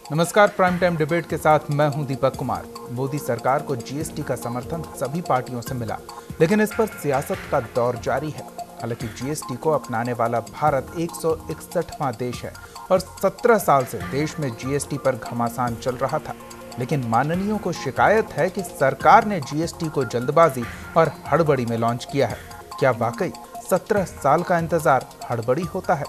नमस्कार, prime time debate के साथ मैं हूं दीपक कुमार। मोदी सरकार को जीएसटी का समर्थन सभी पार्टियों से मिला, लेकिन इस पर सियासत का दौर जारी है। हालांकि जीएसटी को अपनाने वाला भारत 161वां देश है और 17 साल से देश में जीएसटी पर घमासान चल रहा था। लेकिन माननीयों को शिकायत है कि सरकार ने जीएसटी को जल्दबाजी और हड़बड़ी में लॉन्च किया है। क्या वाकई 17 साल का इंतजार हड़बड़ी होता है?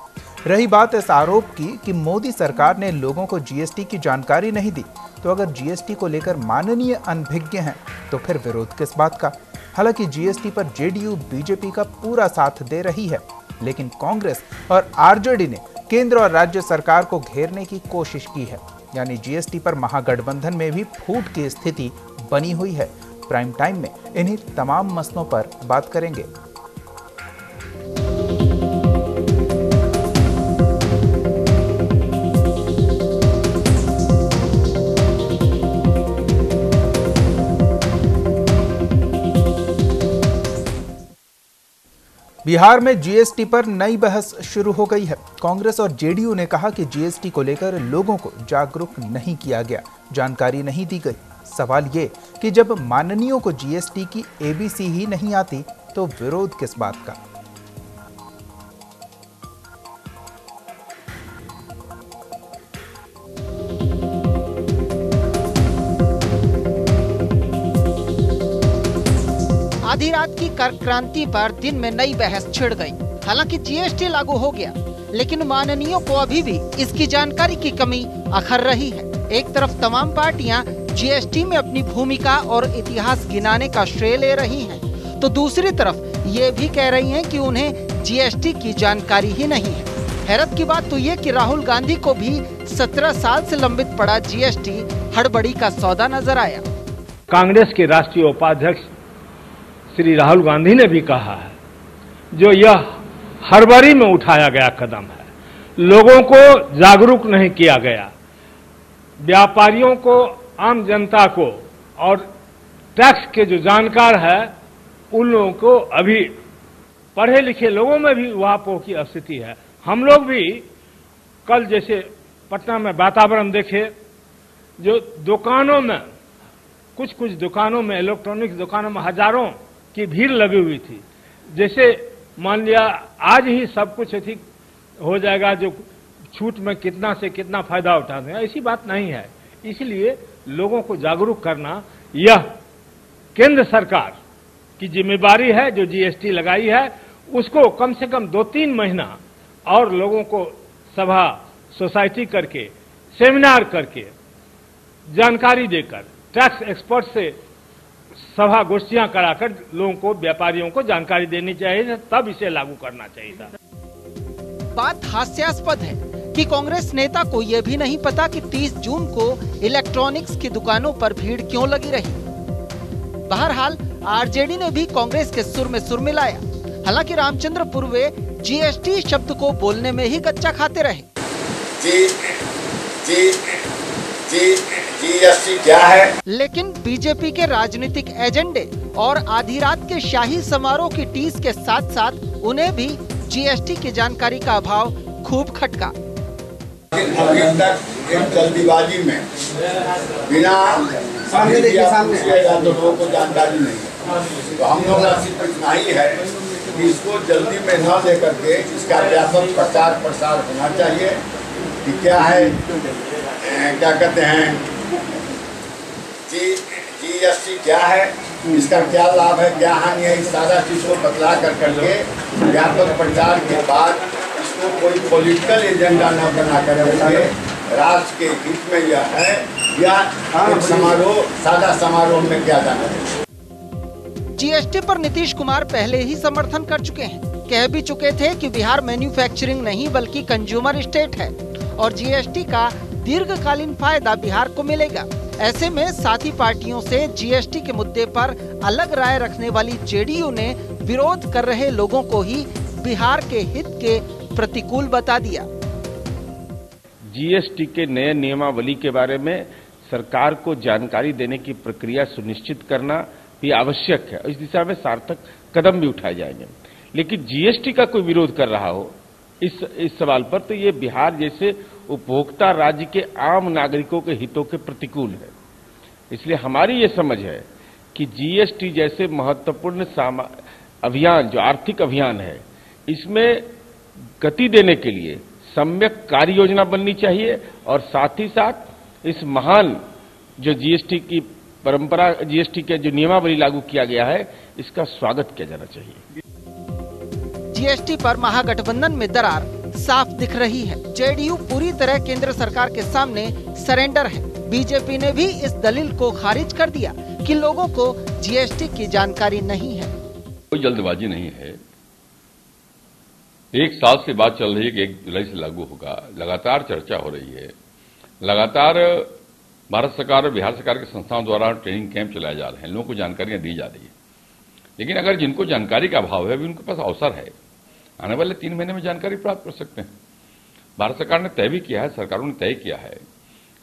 रही बात इस आरोप की कि मोदी सरकार ने लोगों को जीएसटी की जानकारी नहीं दी, तो अगर जीएसटी को लेकर माननीय अनभिज्ञ हैं तो फिर विरोध किस बात का? हालांकि जीएसटी पर जेडीयू बीजेपी का पूरा साथ दे रही है, लेकिन कांग्रेस और आरजेडी ने केंद्र और राज्य सरकार को घेरने की कोशिश की है। यानी जीएसटी पर महागठबंधन में भी फूट की स्थिति बनी हुई है। प्राइम टाइम में इन्हीं तमाम मसलों पर बात करेंगे। बिहार में जीएसटी पर नई बहस शुरू हो गई है। कांग्रेस और जेडीयू ने कहा कि जीएसटी को लेकर लोगों को जागरूक नहीं किया गया, जानकारी नहीं दी गई। सवाल ये कि जब माननीयों को जीएसटी की एबीसी ही नहीं आती तो विरोध किस बात का? आधी रात की कर क्रांति पर दिन में नई बहस छिड़ गई। हालांकि जीएसटी लागू हो गया, लेकिन माननीयों को अभी भी इसकी जानकारी की कमी अखर रही है। एक तरफ तमाम पार्टियां जीएसटी में अपनी भूमिका और इतिहास गिनाने का श्रेय ले रही हैं, तो दूसरी तरफ ये भी कह रही हैं कि उन्हें जीएसटी की जानकारी ही नहीं है। हैरत की बात तो ये कि राहुल गांधी को भी 17 साल से लंबित पड़ा जीएसटी हड़बड़ी का सौदा नजर आया। कांग्रेस के राष्ट्रीय उपाध्यक्ष श्री राहुल गांधी ने भी कहा है, जो यह हड़बड़ी में उठाया गया कदम है, लोगों को जागरूक नहीं किया गया, व्यापारियों को, आम जनता को और टैक्स के जो जानकार है उन लोगों को, अभी पढ़े लिखे लोगों में भी उहापोह की स्थिति है। हम लोग भी कल जैसे पटना में वातावरण देखे, जो दुकानों में कुछ दुकानों में, इलेक्ट्रॉनिक्स दुकानों में हजारों की भीड़ लगी हुई थी। जैसे मान लिया आज ही सब कुछ ठीक हो जाएगा, जो छूट में कितना से कितना फायदा उठा देगा, ऐसी बात नहीं है। इसलिए लोगों को जागरूक करना यह केंद्र सरकार की जिम्मेदारी है। जो जीएसटी लगाई है उसको कम से कम 2-3 महीना और लोगों को सभा सोसाइटी करके, सेमिनार करके, जानकारी देकर, टैक्स एक्सपर्ट से सभा गोष्ठियां कराकर लोगों को, व्यापारियों को जानकारी देनी चाहिए, तब इसे लागू करना चाहिए था। बात हास्यास्पद है कि कांग्रेस नेता को यह भी नहीं पता कि 30 जून को इलेक्ट्रॉनिक्स की दुकानों पर भीड़ क्यों लगी रही। बहरहाल आरजेडी ने भी कांग्रेस के सुर में सुर मिलाया। हालांकि रामचंद्र पूर्वे जीएसटी शब्द को बोलने में ही कच्चा खाते रहे। जीएसटी क्या है? लेकिन बीजेपी के राजनीतिक एजेंडे और आधी रात के शाही समारोह की टीस के साथ साथ उन्हें भी जीएसटी की जानकारी का अभाव खूब खटका। अभी तक एक जल्दीबाजी में बिना लोगों को जानकारी नहीं है, तो हम लोग सिर्फ इतना ही है कि इसको जल्दी में न लेकर के इसका व्यापक प्रचार प्रसार होना चाहिए कि क्या है, क्या कहते हैं, जीएसटी क्या है, इसका क्या लाभ है, क्या हानि है, इस सारा चीज को बतला करके व्यापक प्रचार के बाद इसको कोई पॉलिटिकल एजेंडा न बना कर राष्ट्र के हित में यह है, या एक समारोह, सादा समारोह में किया जाना है। जीएसटी पर नीतीश कुमार पहले ही समर्थन कर चुके हैं। कह भी चुके थे कि बिहार मैन्युफैक्चरिंग नहीं बल्कि कंज्यूमर स्टेट है और जीएसटी का दीर्घकालीन फायदा बिहार को मिलेगा। ऐसे में साथी पार्टियों से जीएसटी के मुद्दे पर अलग राय रखने वाली जेडीयू ने विरोध कर रहे लोगों को ही बिहार के हित के प्रतिकूल बता दिया। जीएसटी के नए नियमावली के बारे में सरकार को जानकारी देने की प्रक्रिया सुनिश्चित करना भी आवश्यक है। इस दिशा में सार्थक कदम भी उठाए जाएंगे। लेकिन जीएसटी का कोई विरोध कर रहा हो इस सवाल पर, तो ये बिहार जैसे उपभोक्ता राज्य के आम नागरिकों के हितों के प्रतिकूल है। इसलिए हमारी ये समझ है कि जीएसटी जैसे महत्वपूर्ण अभियान, जो आर्थिक अभियान है, इसमें गति देने के लिए सम्यक कार्य योजना बननी चाहिए और साथ ही साथ इस महान जो जीएसटी की परंपरा, जीएसटी के जो नियमावली लागू किया गया है, इसका स्वागत किया जाना चाहिए। जीएसटी पर महागठबंधन में दरार साफ दिख रही है। जेडीयू पूरी तरह केंद्र सरकार के सामने सरेंडर है। बीजेपी ने भी इस दलील को खारिज कर दिया कि लोगों को जीएसटी की जानकारी नहीं है। कोई जल्दबाजी नहीं है। एक साल से बात चल रही है कि 1 जुलाई से लागू होगा। लगातार चर्चा हो रही है। लगातार भारत सरकार और बिहार सरकार के संस्थाओं द्वारा ट्रेनिंग कैंप चलाए जा रहे हैं। लोगों को जानकारियां दी जा रही है। लेकिन अगर जिनको जानकारी का अभाव है, अभी उनके पास अवसर है, आने वाले 3 महीने में जानकारी प्राप्त कर सकते हैं। भारत सरकार ने तय भी किया है, सरकारों ने तय किया है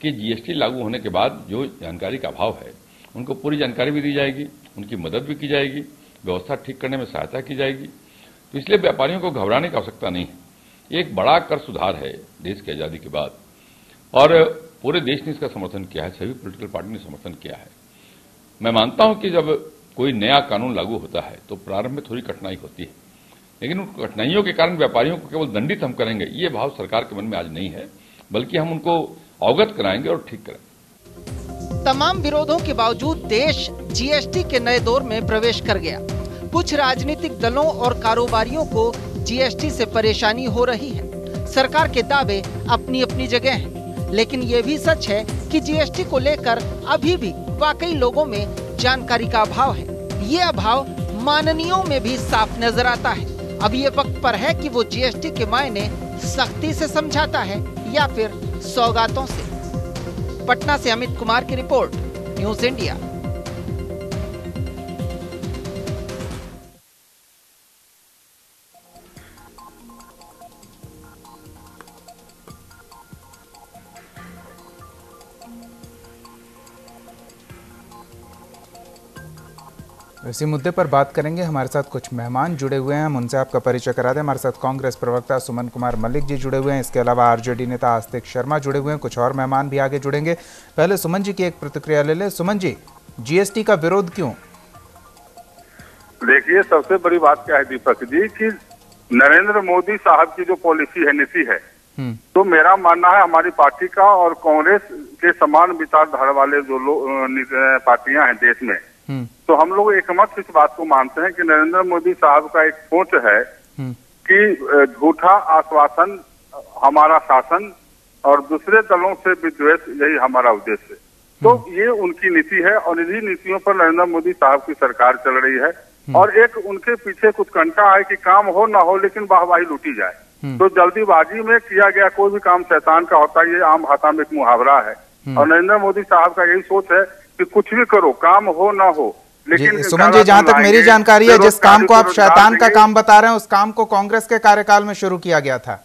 कि जीएसटी लागू होने के बाद जो जानकारी का अभाव है, उनको पूरी जानकारी भी दी जाएगी, उनकी मदद भी की जाएगी, व्यवस्था ठीक करने में सहायता की जाएगी। तो इसलिए व्यापारियों को घबराने की आवश्यकता नहीं है। एक बड़ा कर सुधार है देश की आजादी के बाद और पूरे देश ने इसका समर्थन किया है, सभी पॉलिटिकल पार्टी ने समर्थन किया है। मैं मानता हूं कि जब कोई नया कानून लागू होता है तो प्रारंभ में थोड़ी कठिनाई होती है, लेकिन उन कठिनाइयों के कारण व्यापारियों को केवल दंडित हम करेंगे, ये भाव सरकार के मन में आज नहीं है, बल्कि हम उनको अवगत कराएंगे और ठीक करेंगे। तमाम विरोधों के बावजूद देश जीएसटी के नए दौर में प्रवेश कर गया। कुछ राजनीतिक दलों और कारोबारियों को जीएसटी से परेशानी हो रही है। सरकार के दावे अपनी अपनी जगह हैं, लेकिन ये भी सच है कि जीएसटी को लेकर अभी भी वाकई लोगों में जानकारी का अभाव है। ये अभाव माननीयों में भी साफ नजर आता है। अब ये वक्त पर है कि वो जीएसटी के मायने सख्ती से समझाता है या फिर सौगातों से। पटना से अमित कुमार की रिपोर्ट, न्यूज़ इंडिया। इसी मुद्दे पर बात करेंगे। हमारे साथ कुछ मेहमान जुड़े हुए हैं, हम उनसे आपका परिचय करा दें। हमारे साथ कांग्रेस प्रवक्ता सुमन कुमार मलिक जी जुड़े हुए हैं। इसके अलावा आरजेडी नेता आस्तिक शर्मा जुड़े हुए हैं। कुछ और मेहमान भी आगे जुड़ेंगे। पहले सुमन जी की एक प्रतिक्रिया ले लें। सुमन जी, जीएसटी का विरोध क्यों? देखिए, सबसे बड़ी बात क्या है दीपक जी कि नरेंद्र मोदी साहब की जो पॉलिसी है, नीति है, तो मेरा मानना है हमारी पार्टी का और कांग्रेस के समान विचारधारा वाले जो पार्टियां हैं देश में, तो हम लोग एकमत इस बात को मानते हैं कि नरेंद्र मोदी साहब का एक सोच है कि झूठा आश्वासन हमारा शासन और दूसरे दलों से विद्वेष, यही हमारा उद्देश्य है। तो ये उनकी नीति है और इन्हीं नीतियों पर नरेंद्र मोदी साहब की सरकार चल रही है। और एक उनके पीछे कुछ कंटा है कि काम हो ना हो लेकिन वाहवाही लूटी जाए। तो जल्दीबाजी में किया गया कोई भी काम शैतान का होता है, ये आम भाषा में एक मुहावरा है। और नरेंद्र मोदी साहब का यही सोच है कि कुछ भी करो, काम हो ना हो, लेकिन सुमन जी, जहां तक मेरी जानकारी है, जिस काम को आप शैतान का काम बता रहे हैं, उस काम को कांग्रेस के कार्यकाल में शुरू किया गया था।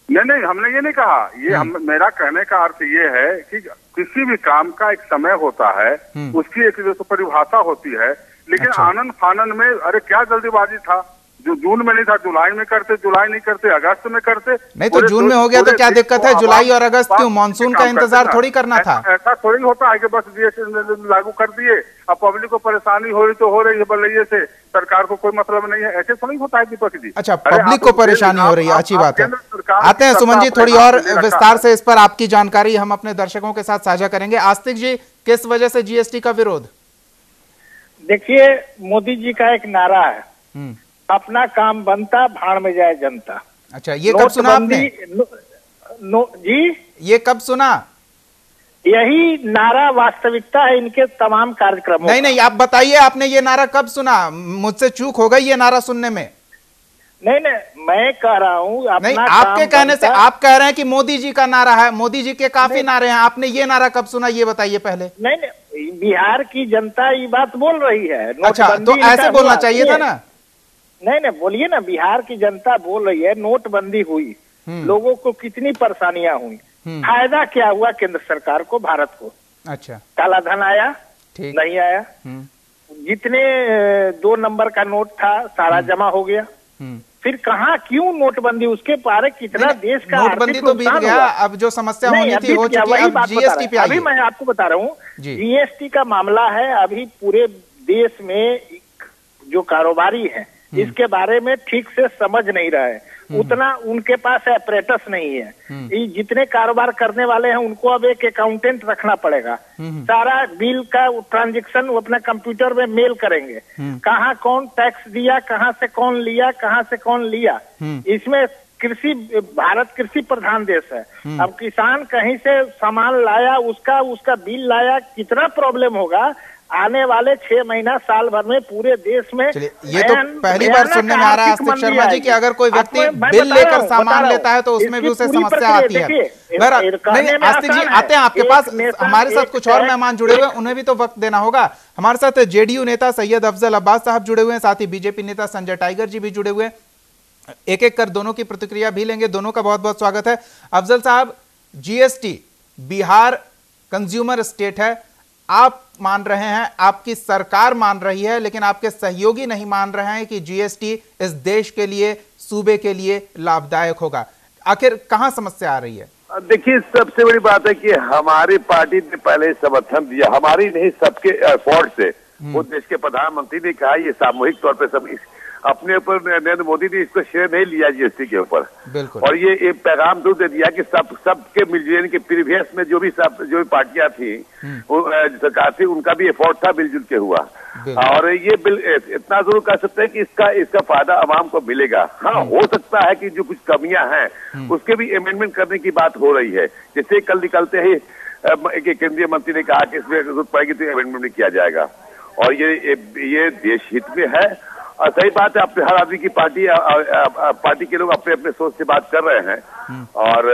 नहीं, हमने ये नहीं कहा। ये मेरा कहने का अर्थ ये है कि किसी भी काम का एक समय होता है, उसकी एक जो परिभाषा होती है। लेकिन आनंद फानन में अरे क्या जल्दीबाजी था, जो जून में नहीं था जुलाई में करते, जुलाई नहीं करते अगस्त में करते। नहीं तो जून में हो गया तो क्या दिक्कत है? जुलाई और अगस्त क्यों? मानसून का इंतजार थोड़ी करना था। ऐसा थोड़ी होता है कि बस जीएसटी लागू कर दिए, अब पब्लिक को परेशानी हो रही तो हो रही है, बलैये से सरकार को कोई मतलब नहीं है, ऐसे थोड़ी होता है दीपक जी। अच्छा, पब्लिक को परेशानी हो रही है, अच्छी बात है। आते हैं सुमन जी, थोड़ी और विस्तार से इस पर आपकी जानकारी हम अपने दर्शकों के साथ साझा करेंगे। आस्तिक जी, किस वजह से जीएसटी का विरोध? देखिए, मोदी जी का एक नारा है, अपना काम बनता भाड़ में जाए जनता। अच्छा, ये कब सुना आपने? जी, ये कब सुना? यही नारा वास्तविकता है इनके तमाम कार्यक्रमों। नहीं, आप बताइए, आपने ये नारा कब सुना? मुझसे चूक हो गई ये नारा सुनने में। नहीं, मैं कह रहा हूँ नहीं, आपके कहने से आप कह रहे हैं कि मोदी जी का नारा है, मोदी जी के काफी नारे हैं, आपने ये नारा कब सुना ये बताइए पहले। नहीं, बिहार की जनता ये बात बोल रही है। अच्छा, तो ऐसे बोलना चाहिए था ना। नहीं, बोलिए ना, बिहार की जनता बोल रही है नोटबंदी हुई, लोगों को कितनी परेशानियां हुई, फायदा क्या हुआ केंद्र सरकार को, भारत को? अच्छा, काला धन आया? नहीं आया। जितने 2 नंबर का नोट था सारा जमा हो गया। फिर कहाँ क्यों नोटबंदी, उसके बारे कितना देश का नोटबंदी तो बीत गया, अब जो समस्या होनी थी हो चुकी है, अब जीएसटी पे आइए। अभी मैं आपको बता रहा हूँ, जीएसटी का मामला है। अभी पूरे देश में जो कारोबारी है इसके बारे में ठीक से समझ नहीं रहा है, उतना उनके पास अपरेटस नहीं है। ये जितने कारोबार करने वाले हैं उनको अब एक अकाउंटेंट रखना पड़ेगा, सारा बिल का ट्रांजैक्शन वो अपने कंप्यूटर में मेल करेंगे, कहाँ कौन टैक्स दिया, कहाँ से कौन लिया, कहाँ से कौन लिया। इसमें भारत कृषि प्रधान देश है। अब किसान कहीं से सामान लाया, उसका बिल लाया, कितना प्रॉब्लम होगा आने वाले 6 महीना साल भर में पूरे देश में। ये तो पहली बार सुनने में आ रहा है आस्तिक शर्मा जी कि अगर कोई व्यक्ति बिल लेकर सामान लेता है तो उसमें भी उसे समस्या आती है। नहीं, आस्तिक जी आते हैं आपके पास, हमारे साथ कुछ और मेहमान जुड़े हुए हैं, उन्हें भी तो वक्त देना होगा। हमारे साथ जेडीयू नेता सैयद अफजल अब्बास साहब जुड़े हुए हैं, साथ ही बीजेपी नेता संजय टाइगर जी भी जुड़े हुए हैं। एक एक कर दोनों की प्रतिक्रिया भी लेंगे। दोनों का बहुत बहुत स्वागत है। अफजल साहब, जीएसटी, बिहार कंज्यूमर स्टेट है, आप मान रहे हैं, आपकी सरकार मान रही है, लेकिन आपके सहयोगी नहीं मान रहे हैं कि जीएसटी इस देश के लिए, सूबे के लिए लाभदायक होगा। आखिर कहां समस्या आ रही है? देखिए, सबसे बड़ी बात है कि हमारी पार्टी ने पहले समर्थन दिया, हमारी नहीं सबके एफर्ट से। वो देश के प्रधानमंत्री ने कहा, ये सामूहिक तौर पर सब अपने ऊपर, नरेंद्र मोदी ने इसको श्रेय नहीं लिया जीएसटी के ऊपर। और ये एक पैगाम दूर दे दिया कि सबके मिलजुल के प्रीवियस में जो भी पार्टियां थी, सरकार थी, उनका भी एफर्ट था, मिलजुल के हुआ। और ये बिल इतना जरूर कह सकते हैं कि इसका फायदा आवाम को मिलेगा। हाँ, हो सकता है कि जो कुछ कमियां हैं उसके भी अमेंडमेंट करने की बात हो रही है। जैसे कल निकलते ही एक केंद्रीय मंत्री ने कहा कि इसमें जरूरत पड़ेगी तो अमेंडमेंट किया जाएगा, और ये देश हित में है। और सही बात है, अपने हर आदमी की पार्टी के लोग अपने अपने सोच से बात कर रहे हैं। और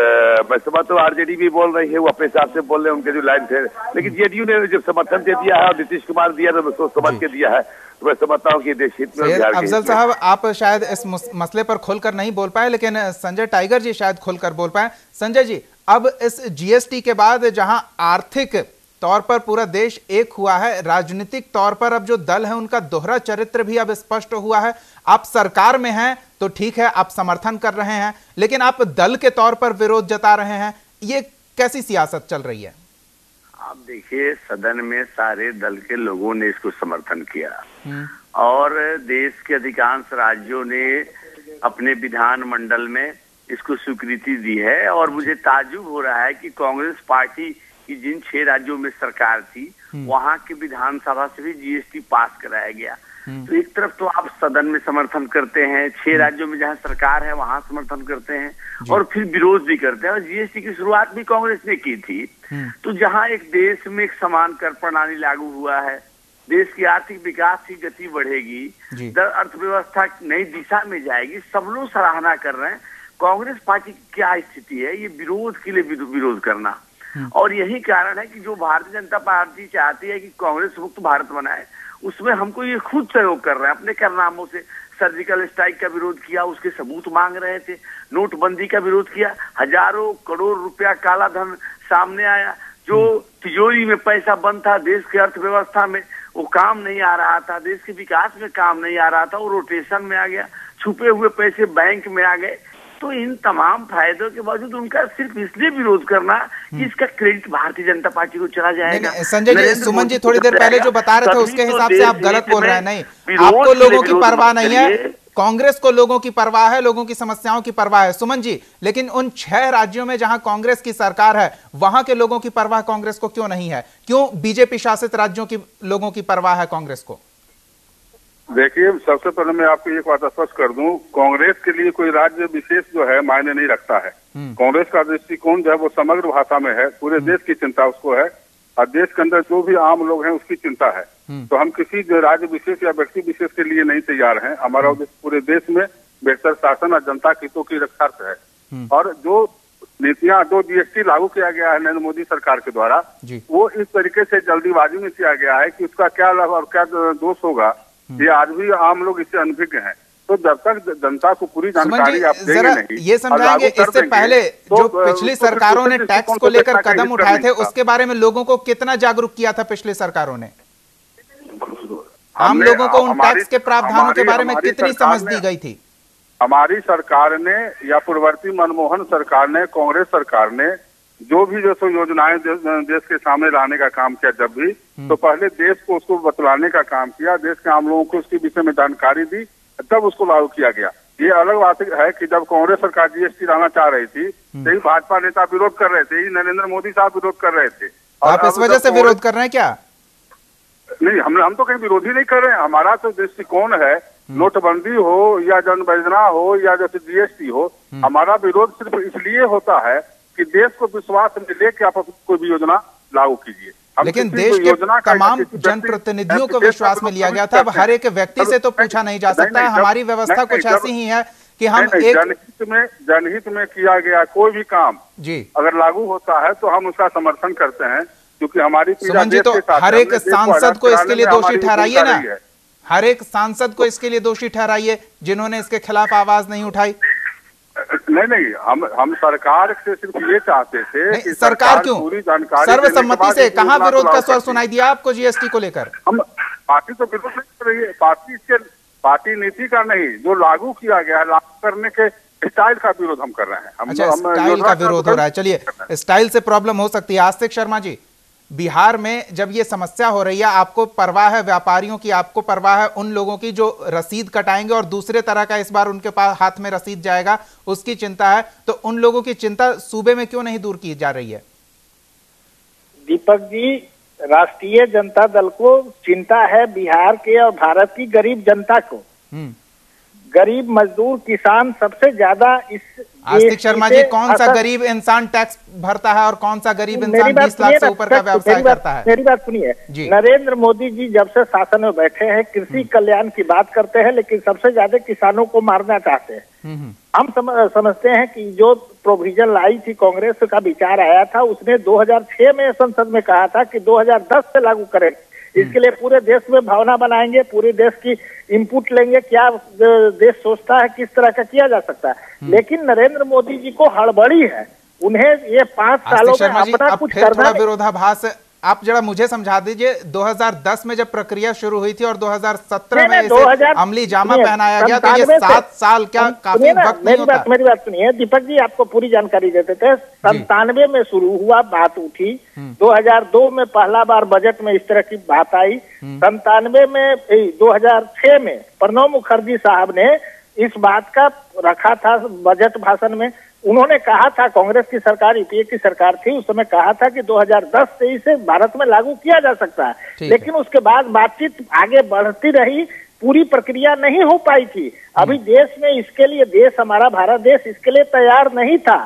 मैं समझता हूँ आरजेडी भी बोल रही है, वो अपने हिसाब से बोल रहे हैं, उनके जो लाइन थे। लेकिन जेडीयू ने जब समर्थन दे दिया है और नीतीश कुमार दिया तो सोच समझ के दिया है, तो मैं समझता हूँ कि देश हित में। अफजल साहब, आप शायद इस मसले पर खोलकर नहीं बोल पाए, लेकिन संजय टाइगर जी शायद खोलकर बोल पाए। संजय जी, अब इस जीएसटी के बाद जहां आर्थिक तौर पर पूरा देश एक हुआ है, राजनीतिक तौर पर अब जो दल है उनका दोहरा चरित्र भी अब स्पष्ट हुआ है। आप सरकार में हैं तो ठीक है, आप समर्थन कर रहे हैं, लेकिन आप दल के तौर पर विरोध जता रहे हैं, ये कैसी सियासत चल रही है? आप देखिए, सदन में सारे दल के लोगों ने इसको समर्थन किया और देश के अधिकांश राज्यों ने अपने विधानमंडल में इसको स्वीकृति दी है। और मुझे ताज्जुब हो रहा है कि कांग्रेस पार्टी कि जिन 6 राज्यों में सरकार थी वहां के विधानसभा से भी जीएसटी पास कराया गया। तो एक तरफ तो आप सदन में समर्थन करते हैं, 6 राज्यों में जहां सरकार है वहां समर्थन करते हैं, और फिर विरोध भी करते हैं। और जीएसटी की शुरुआत भी कांग्रेस ने की थी। तो जहां एक देश में एक समान कर प्रणाली लागू हुआ है, देश की आर्थिक विकास की गति बढ़ेगी, अर्थव्यवस्था नई दिशा में जाएगी, सब लोग सराहना कर रहे हैं। कांग्रेस पार्टी की क्या स्थिति है, ये विरोध के लिए विरोध करना। और यही कारण है कि जो भारतीय जनता पार्टी चाहती है कि कांग्रेस मुक्त भारत बनाए, उसमें हमको ये खुद सहयोग कर रहे हैं अपने कारनामों से। सर्जिकल स्ट्राइक का विरोध किया, उसके सबूत मांग रहे थे। नोटबंदी का विरोध किया, हजारों करोड़ रुपया काला धन सामने आया। जो तिजोरी में पैसा बंद था देश की अर्थव्यवस्था में, वो काम नहीं आ रहा था, देश के विकास में काम नहीं आ रहा था, वो रोटेशन में आ गया। छुपे हुए पैसे बैंक में आ गए। तो इन तमाम फायदों के बावजूद उनका सिर्फ इसलिए विरोध करना कि इसका क्रेडिट भारतीय जनता पार्टी को चला जाएगा। संजय जी, सुमन जी थोड़ी देर पहले जो बता रहे थे उसके हिसाब से आप गलत बोल रहे हैं। नहीं, आपको लोगों की परवाह नहीं है, कांग्रेस को लोगों की परवाह है, लोगों की समस्याओं की परवाह है। सुमन जी, लेकिन उन 6 राज्यों में जहां कांग्रेस की सरकार है वहां के लोगों की परवाह कांग्रेस को क्यों नहीं है? क्यों बीजेपी शासित राज्यों की लोगों की परवाह है कांग्रेस को? देखिए, सबसे पहले मैं आपको एक बात स्पष्ट कर दूं, कांग्रेस के लिए कोई राज्य विशेष जो है मायने नहीं रखता है। कांग्रेस का दृष्टिकोण जो है वो समग्र भाषा में है, पूरे देश की चिंता उसको है, और देश के अंदर जो भी आम लोग हैं उसकी चिंता है। तो हम किसी जो राज्य विशेष या व्यक्ति विशेष के लिए नहीं तैयार हैं। हमारा उद्देश्य पूरे देश में बेहतर शासन और जनता के हितों की रक्षा है। और जो नीतियां, जो जीएसटी लागू किया गया है नरेंद्र मोदी सरकार के द्वारा, वो इस तरीके से जल्दीबाजी में किया गया है कि उसका क्या लाभ और क्या दोष होगा, ये आज भी आम लोग इससे अनभिज्ञ हैं। तो जब तक जनता को पूरी जानकारी आप देंगे नहीं, ये समझाएंगे इससे पहले जो पिछली सरकारों ने टैक्स को लेकर कदम उठाए थे, उसके बारे में लोगों को कितना जागरूक किया था पिछली सरकारों ने? आम लोगों को उन टैक्स के प्रावधानों के बारे में कितनी समझ दी गई थी? हमारी सरकार ने या पूर्ववर्ती मनमोहन सरकार ने, कांग्रेस सरकार ने जो भी जो योजनाएं देश के सामने लाने का काम किया, जब भी तो पहले देश को उसको बतलाने का काम किया, देश के आम लोगों को उसके विषय में जानकारी दी, तब उसको लागू किया गया। ये अलग बात है कि जब कांग्रेस सरकार जीएसटी लाना चाह रही थी, यही भाजपा नेता विरोध कर रहे थे, नरेंद्र मोदी साहब विरोध कर रहे थे। आप इस वजह से विरोध कर रहे हैं क्या? नहीं, हम तो कहीं विरोधी नहीं कर रहे हैं। हमारा तो दृष्टिकोण है, नोटबंदी हो या जन योजना हो या जैसे जीएसटी हो, हमारा विरोध सिर्फ इसलिए होता है कि देश को विश्वास मिले कि आप कोई भी योजना लागू कीजिए। लेकिन देश के तमाम जनप्रतिनिधियों को विश्वास में लिया गया था, अब हर एक व्यक्ति से तो पूछा नहीं जा सकता है। हमारी व्यवस्था कुछ ऐसी ही है कि हम जनहित में किया गया कोई भी काम जी अगर लागू होता है तो हम उसका समर्थन करते हैं, क्योंकि हमारी सुमन जी, तो हर एक सांसद को इसके लिए दोषी ठहराइए ना, हर एक सांसद को इसके लिए दोषी ठहराइए जिन्होंने इसके खिलाफ आवाज नहीं उठाई। नहीं, हम सरकार से सिर्फ ये चाहते थे कि सरकार क्यों पूरी जानकारी सर्वसम्मति से कहां विरोध का स्वर सुनाई दिया आपको जीएसटी को लेकर? हम पार्टी तो विरोध नहीं कर रही है, पार्टी नीति का नहीं, जो लागू किया गया है लागू करने के स्टाइल का विरोध हम कर रहे हैं। अच्छा, स्टाइल का विरोध हो रहा है। चलिए, स्टाइल से प्रॉब्लम हो सकती है। आस्तिक शर्मा जी, बिहार में जब ये समस्या हो रही है, आपको परवाह है व्यापारियों की, आपको परवाह है उन लोगों की जो रसीद कटाएंगे और दूसरे तरह का इस बार उनके पास हाथ में रसीद जाएगा, उसकी चिंता है, तो उन लोगों की चिंता सूबे में क्यों नहीं दूर की जा रही है? दीपक जी, राष्ट्रीय जनता दल को चिंता है बिहार के और भारत की गरीब जनता को। गरीब मजदूर किसान सबसे ज्यादा इस आस्तिक शर्मा जी, कौन सा गरीब इंसान टैक्स भरता है और कौन सा गरीब इंसान 20 लाख से ऊपर का व्यवसाय करता है? मेरी बात सुनिए, नरेंद्र मोदी जी जब से शासन में बैठे हैं कृषि कल्याण की बात करते हैं, लेकिन सबसे ज्यादा किसानों को मारना चाहते हैं। हम समझते हैं कि जो प्रोविजन लाई थी, कांग्रेस का विचार आया था, उसने 2006 में संसद में कहा था कि 2010 से लागू करें, इसके लिए पूरे देश में भावना बनाएंगे, पूरे देश की इनपुट लेंगे, क्या देश सोचता है किस तरह का किया जा सकता है। लेकिन नरेंद्र मोदी जी को हड़बड़ी है, उन्हें ये 5 सालों में अपना कुछ करना। विरोधाभास आप जरा मुझे समझा दीजिए, 2010 में जब प्रक्रिया शुरू हुई थी और 2017 में इसे अमली जामा पहनाया गया, तो ये 7 साल क्या काफी वक्त नहीं होता? मेरी बात सुनिए दीपक जी, आपको पूरी जानकारी देते थे। 97 में शुरू हुआ, बात उठी, 2002 में पहला बार बजट में इस तरह की बात आई, 97 में 2006 में प्रणब मुखर्जी साहब ने इस बात का रखा था बजट भाषण में। उन्होंने कहा था, कांग्रेस की सरकार, यूपीए की सरकार थी उस समय, कहा था कि 2010 से इसे भारत में लागू किया जा सकता है। लेकिन उसके बाद बातचीत आगे बढ़ती रही, पूरी प्रक्रिया नहीं हो पाई थी। अभी देश में इसके लिए, देश हमारा भारत देश इसके लिए तैयार नहीं था।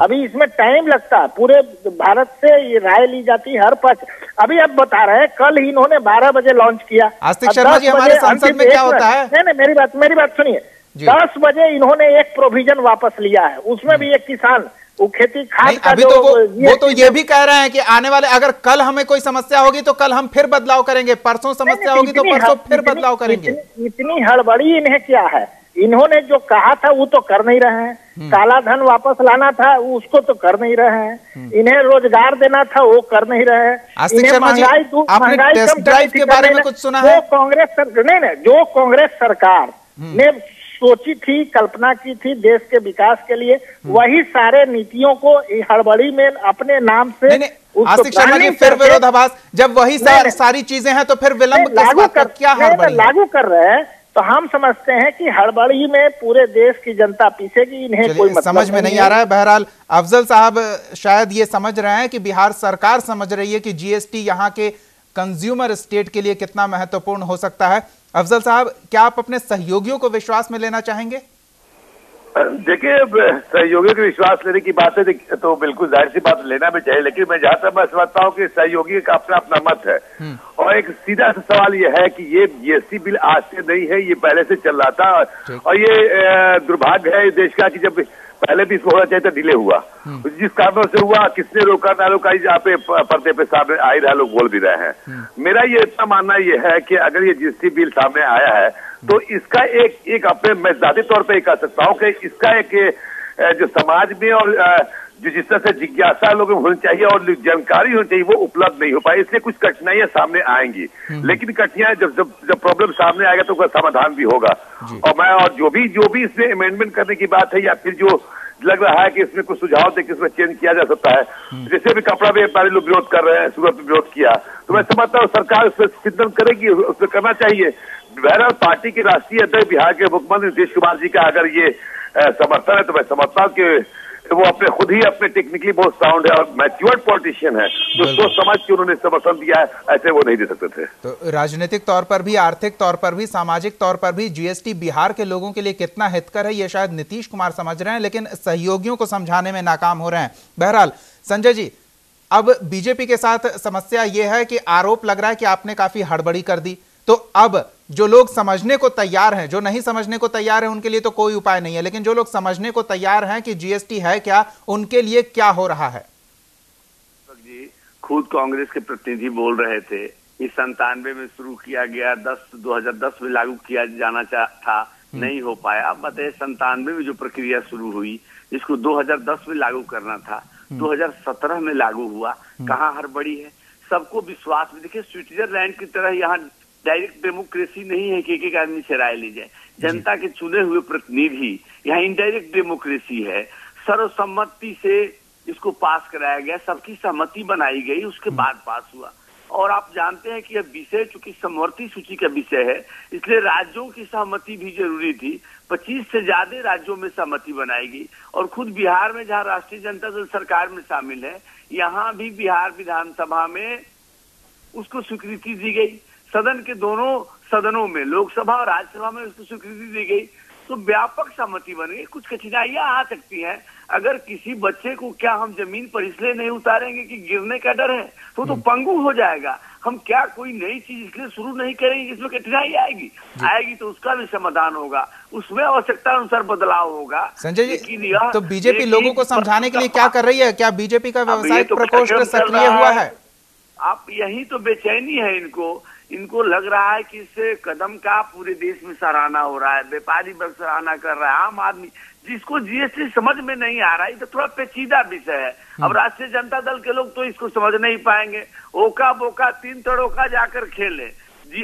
अभी इसमें टाइम लगता, पूरे भारत से ये राय ली जाती हर पक्ष। अभी अब बता रहे हैं, कल ही इन्होंने 12 बजे लॉन्च किया। आस्तिक शर्मा जी, हमारे संसद में क्या होता है? नहीं, मेरी बात सुनिए, 10 बजे इन्होंने एक प्रोविजन वापस लिया है, उसमें भी एक किसान वो खेती खाद का अभी तो वो तो ये भी कह रहे हैं कि आने वाले, अगर कल हमें कोई समस्या होगी तो कल हम फिर बदलाव करेंगे, परसों समस्या होगी तो परसों फिर बदलाव करेंगे। इतनी हड़बड़ी इन्हें क्या है? इन्होंने जो कहा था वो तो कर नहीं रहे हैं। काला धन वापस लाना था उसको तो कर नहीं रहे हैं। इन्हें रोजगार देना था वो कर नहीं रहे हैं। आपने टेस्ट ड्राइव के बारे में कुछ सुना है? जो कांग्रेस सरकार ने सोची थी, कल्पना की थी देश के विकास के लिए, वही सारे नीतियों को हड़बड़ी में अपने नाम से आस्तिक शर्मा जी, फिर विरोधाभास। जब वही सारी चीजें हैं तो फिर विलंब किस बात का? क्या हड़बड़ी लागू कर रहे हैं? तो हम समझते हैं कि हड़बड़ी में पूरे देश की जनता पीछेगी, इन्हें कोई मतलब समझ में नहीं आ रहा है। बहरहाल अफजल साहब शायद ये समझ रहे हैं कि बिहार सरकार समझ रही है कि जीएसटी यहाँ के कंज्यूमर स्टेट के लिए कितना महत्वपूर्ण हो सकता है। अफजल साहब, क्या आप अपने सहयोगियों को विश्वास में लेना चाहेंगे? देखिए, सहयोगियों के विश्वास लेने की बात है तो बिल्कुल जाहिर सी बात लेना भी चाहिए, लेकिन मैं जहां तक मैं समझता हूँ कि सहयोगी का अपना अपना मत है। और एक सीधा सा सवाल ये है कि ये जीएसटी बिल आज से नहीं है, ये पहले से चल रहा था। और ये दुर्भाग्य है देश का कि जब पहले भी इसको होना चाहिए था, डिले हुआ। जिस कारणों से हुआ, किसने रोका ना रोका, यहाँ पे पर्दे पे सामने आ ही रहा, लोग बोल भी रहे हैं। मेरा ये इतना मानना ये है कि अगर ये जीएसटी बिल सामने आया है तो इसका एक अपने मैं जाती तौर पे कह सकता हूँ कि इसका एक जो समाज में और जो जिस तरह से जिज्ञासा लोगों को होनी चाहिए और जानकारी होनी चाहिए, वो उपलब्ध नहीं हो पाई, इसलिए कुछ कठिनाइयां सामने आएंगी। लेकिन कठिनाइयां जब प्रॉब्लम सामने आएगा तो उसका समाधान भी होगा। और जो भी इसमें अमेंडमेंट करने की बात है या फिर जो लग रहा है कि इसमें कुछ सुझाव थे कि इसमें चेंज किया जा सकता है, जैसे भी कपड़ा व्यापारी लोग विरोध कर रहे हैं, सूरत में विरोध किया, तो मैं समझता हूँ सरकार उसमें चिंतन करेगी, उसमें करना चाहिए। बहरहाल पार्टी के राष्ट्रीय अध्यक्ष बिहार के मुख्यमंत्री नीतीश कुमार जी का अगर ये समर्थन है तो मैं समझता हूँ कि वो खुद ही अपने टेक्निकली बहुत साउंड है और मैच्योर्ड पॉलिटिशियन है, तो सोच समझ के उन्होंने समर्थन दिया है, ऐसे वो नहीं दे सकते थे। तो राजनीतिक तौर पर भी, आर्थिक तौर पर भी, सामाजिक तौर पर भी जीएसटी बिहार के लोगों के लिए कितना हितकर है, ये शायद नीतीश कुमार समझ रहे हैं, लेकिन सहयोगियों को समझाने में नाकाम हो रहे हैं। बहरहाल संजय जी, अब बीजेपी के साथ समस्या यह है कि आरोप लग रहा है कि आपने काफी हड़बड़ी कर दी, तो अब जो लोग समझने को तैयार हैं, जो नहीं समझने को तैयार हैं उनके लिए तो कोई उपाय नहीं है, लेकिन जो लोग समझने को तैयार हैं कि जीएसटी है क्या, उनके लिए क्या हो रहा है? जी, खुद कांग्रेस के प्रतिनिधि बोल रहे थे, इस 97 में शुरू किया गया, 2010 में लागू किया जाना था, नहीं हो पाया। अब बताइए 97 में जो प्रक्रिया शुरू हुई, इसको 2010 में लागू करना था, 2017 में लागू हुआ, कहाँ हड़बड़ी है? सबको विश्वास में, देखिए स्विट्जरलैंड की तरह यहाँ डायरेक्ट डेमोक्रेसी नहीं है कि एक आदमी से राय ली जाए, जनता के चुने हुए प्रतिनिधि, यहाँ इनडायरेक्ट डेमोक्रेसी है। सर्वसम्मति से इसको पास कराया गया, सबकी सहमति बनाई गई, उसके बाद पास हुआ। और आप जानते हैं कि यह विषय चूंकि समवर्ती सूची का विषय है, इसलिए राज्यों की सहमति भी जरूरी थी। 25 से ज्यादा राज्यों में सहमति बनाई गई और खुद बिहार में, जहाँ राष्ट्रीय जनता दल सरकार में शामिल है, यहाँ भी बिहार विधानसभा में उसको स्वीकृति दी गई। सदन के दोनों सदनों में, लोकसभा और राज्यसभा में उसको स्वीकृति दी गई, तो व्यापक सहमति बन गई। कुछ कठिनाइयां आ सकती हैं, अगर किसी बच्चे को क्या हम जमीन पर इसलिए नहीं उतारेंगे कि गिरने का डर है, तो पंगु हो जाएगा। हम क्या कोई नई चीज इसलिए शुरू नहीं करेंगे जिसमें कठिनाई आएगी तो उसका भी समाधान होगा, उसमें आवश्यकता अनुसार बदलाव होगा। संजय जी, तो बीजेपी लोगों को समझाने के लिए क्या कर रही है? क्या बीजेपी का व्यवसायिक प्रकोष्ठ सक्रिय हुआ है? आप यही तो बेचैनी है इनको लग रहा है कि इससे कदम का पूरे देश में सराहना हो रहा है, व्यापारी वर्ग सराहना कर रहा है, आम आदमी जिसको जीएसटी समझ में नहीं आ रहा है, तो थोड़ा पेचीदा विषय है। अब राष्ट्रीय जनता दल के लोग तो इसको समझ नहीं पाएंगे, ओका बोका 3 तड़ोका जाकर खेले।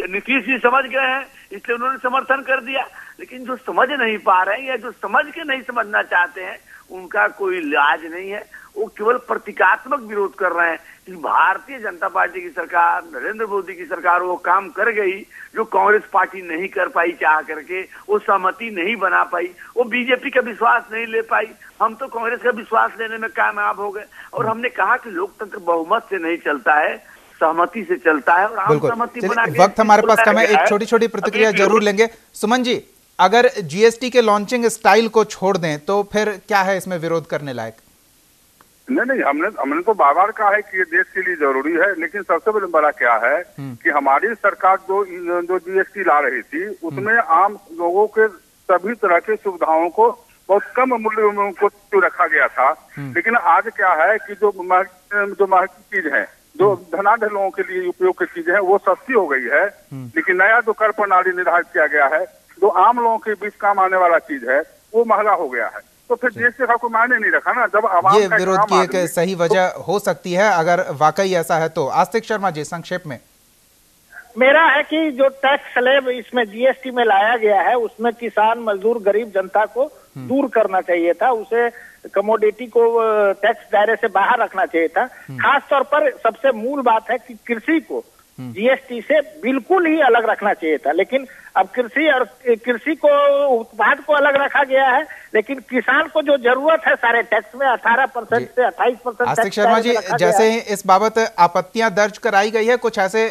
नीतीश जी समझ गए हैं, इसलिए उन्होंने समर्थन कर दिया, लेकिन जो समझ नहीं पा रहे हैं या जो समझ के नहीं समझना चाहते हैं, उनका कोई इलाज नहीं है, वो केवल प्रतीकात्मक विरोध कर रहे हैं। भारतीय जनता पार्टी की सरकार, नरेंद्र मोदी की सरकार वो काम कर गई जो कांग्रेस पार्टी नहीं कर पाई, चाह करके वो सहमति नहीं बना पाई, वो बीजेपी का विश्वास नहीं ले पाई। हम तो कांग्रेस का विश्वास लेने में कामयाब हो गए और हमने कहा कि लोकतंत्र बहुमत से नहीं चलता है, सहमति से चलता है। और आम सहमति बना के वक्त हमारे पास कम है, एक छोटी छोटी प्रतिक्रिया जरूर लेंगे। सुमन जी, अगर जीएसटी के लॉन्चिंग स्टाइल को छोड़ दें तो फिर क्या है इसमें विरोध करने लायक? नहीं, हमने तो बार बार कहा है कि ये देश के लिए जरूरी है, लेकिन सबसे बड़ा क्या है कि हमारी सरकार जो जीएसटी ला रही थी, उसमें आम लोगों के सभी तरह की सुविधाओं को बहुत कम मूल्य में उनको रखा गया था। लेकिन आज क्या है कि जो महंगी चीज है, जो धनाढ़ लोगों के लिए उपयोग की चीजें हैं, वो सस्ती हो गई है। लेकिन नया जो कर प्रणाली निर्धारित किया गया है, जो आम लोगों के बीच काम आने वाला चीज है, वो महंगा हो गया है। तो फिर जीएसटी का कोई मायने नहीं रखा ना। जब ये विरोध की एक सही वजह हो सकती है, अगर वाकई ऐसा है तो। आस्तिक शर्मा जी, संक्षेप में। मेरा है कि जो टैक्स स्लैब इसमें जीएसटी में लाया गया है, उसमें किसान, मजदूर, गरीब जनता को दूर करना चाहिए था, उसे कमोडिटी को टैक्स दायरे से बाहर रखना चाहिए था। खास तौर पर सबसे मूल बात है कि कृषि को जीएसटी से बिल्कुल ही अलग रखना चाहिए था, लेकिन अब कृषि को, उत्पाद को अलग रखा गया है, लेकिन किसान को जो जरूरत है सारे टैक्स में 18% से 28%। आस्तिक शर्मा जी, जैसे इस बाबत आपत्तियां दर्ज कराई गई है, कुछ ऐसे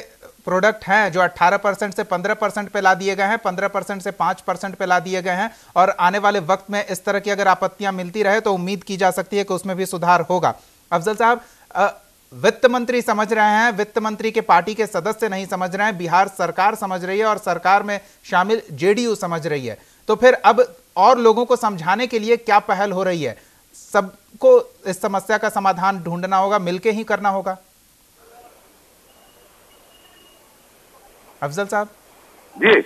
प्रोडक्ट हैं जो 18% से 15% पे ला दिए गए हैं, 15% से 5% पे ला दिए गए हैं, और आने वाले वक्त में इस तरह की अगर आपत्तियां मिलती रहे तो उम्मीद की जा सकती है कि उसमें भी सुधार होगा। अफजल साहब, वित्त मंत्री समझ रहे हैं, वित्त मंत्री के पार्टी के सदस्य नहीं समझ रहे हैं, बिहार सरकार समझ रही है और सरकार में शामिल जेडीयू समझ रही है, तो फिर अब और लोगों को समझाने के लिए क्या पहल हो रही है? सबको इस समस्या का समाधान ढूंढना होगा, मिलके ही करना होगा। अफजल साहब जी,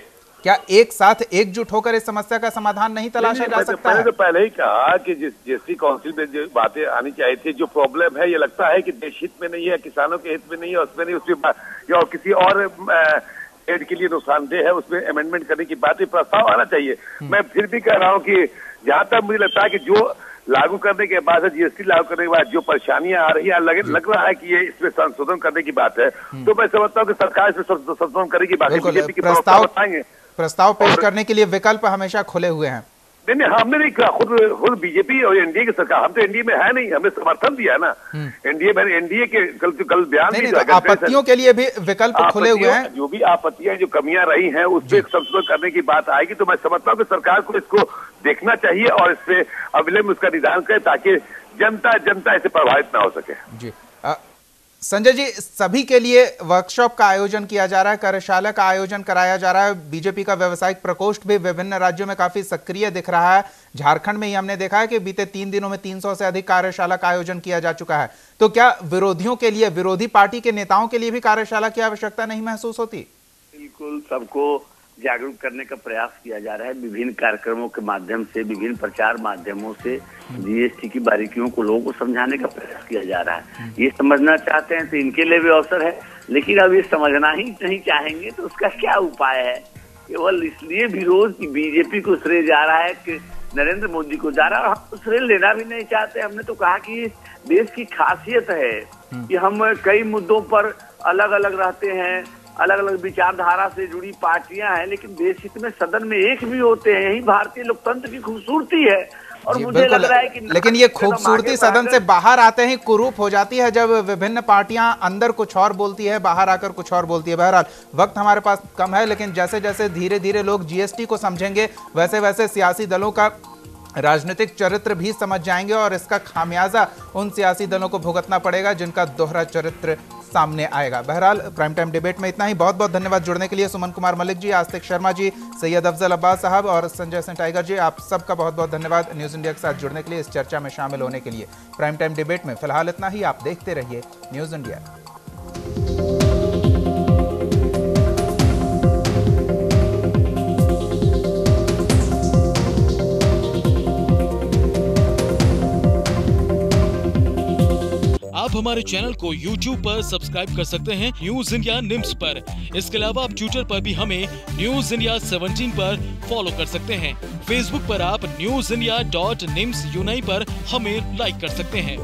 क्या एक साथ एकजुट होकर इस समस्या का समाधान नहीं तलाशा जा सकता है? तो पहले ही कहा कि जीएसटी काउंसिल में जो बातें आनी चाहिए थी, जो प्रॉब्लम है ये लगता है कि देश हित में नहीं है, किसानों के हित में नहीं है, उसमें नहीं, उसमें या किसी और एड के लिए नुकसानदेह है, उसमें अमेंडमेंट करने की बात, प्रस्ताव आना चाहिए। मैं फिर भी कह रहा हूँ कि जहां तक मुझे लगता है कि जो लागू करने के बाद, जीएसटी लागू करने के बाद जो परेशानियां आ रही है, लग रहा है कि ये इसमें संशोधन करने की बात है, तो मैं समझता हूँ कि सरकार इसमें संशोधन करेगी। बाकी प्रस्ताव पेश करने के लिए विकल्प हमेशा खुले हुए हैं। नहीं, हमने नहीं कहा, खुद बीजेपी और एनडीए की सरकार, हम तो एनडीए में है नहीं, हमने समर्थन दिया ना एनडीए के कल बयान नहीं, तो आपत्तियों के लिए भी विकल्प खुले हुए हैं। जो भी आपत्तियां, जो कमियां रही हैं, उस पर संशोधन करने की बात आएगी, तो मैं समझता हूँ कि सरकार को इसको देखना चाहिए और इससे अविलंब उसका निदान करे, ताकि जनता इससे प्रभावित ना हो सके। जी संजय जी, सभी के लिए वर्कशॉप का आयोजन किया जा रहा है, कार्यशाला का आयोजन कराया जा रहा है। बीजेपी का व्यावसायिक प्रकोष्ठ भी विभिन्न राज्यों में काफी सक्रिय दिख रहा है। झारखंड में ही हमने देखा है कि बीते 3 दिनों में 300 से अधिक कार्यशाला का आयोजन किया जा चुका है। तो क्या विरोधियों के लिए, विरोधी पार्टी के नेताओं के लिए भी कार्यशाला की आवश्यकता नहीं महसूस होती? बिल्कुल, सबको जागरूक करने का प्रयास किया जा रहा है विभिन्न कार्यक्रमों के माध्यम से, विभिन्न प्रचार माध्यमों से जीएसटी की बारीकियों को लोगों को समझाने का प्रयास किया जा रहा है। ये समझना चाहते हैं तो इनके लिए भी अवसर है, लेकिन अब ये समझना ही नहीं चाहेंगे तो उसका क्या उपाय है? केवल इसलिए विरोध की बीजेपी को श्रेय जा रहा है कि नरेंद्र मोदी को जा रहा है, हम तो श्रेय लेना भी नहीं चाहते। हमने तो कहा कि देश की खासियत है कि हम कई मुद्दों पर अलग अलग रहते हैं, अलग अलग विचारधारा से जुड़ी पार्टियां हैं, लेकिन देश हित में सदन में एक भी होते हैं। यही भारतीय लोकतंत्र की खूबसूरती है। और मुझे लग रहा है कि लेकिन ये खूबसूरती सदन से बाहर आते ही कुरूप हो जाती है, जब विभिन्न पार्टियां अंदर कुछ और बोलती है, बाहर आकर कुछ और बोलती है। बहरहाल वक्त हमारे पास कम है, लेकिन जैसे जैसे धीरे धीरे लोग जीएसटी को समझेंगे, वैसे वैसे सियासी दलों का राजनीतिक चरित्र भी समझ जाएंगे और इसका खामियाजा उन सियासी दलों को भुगतना पड़ेगा जिनका दोहरा चरित्र सामने आएगा। बहरहाल प्राइम टाइम डिबेट में इतना ही। बहुत बहुत धन्यवाद जुड़ने के लिए सुमन कुमार मलिक जी, आस्तिक शर्मा जी, सैयद अफजल अब्बास साहब और संजय सिंह टाइगर जी, आप सबका बहुत बहुत धन्यवाद न्यूज़ इंडिया के साथ जुड़ने के लिए, इस चर्चा में शामिल होने के लिए। प्राइम टाइम डिबेट में फिलहाल इतना ही। आप देखते रहिए न्यूज़ इंडिया। आप हमारे चैनल को YouTube पर सब्सक्राइब कर सकते हैं न्यूज़ इंडिया निम्स पर। इसके अलावा आप ट्विटर पर भी हमें न्यूज़ इंडिया 17 पर फॉलो कर सकते हैं। फेसबुक पर आप newsindia.nimsUnai पर हमें लाइक कर सकते हैं।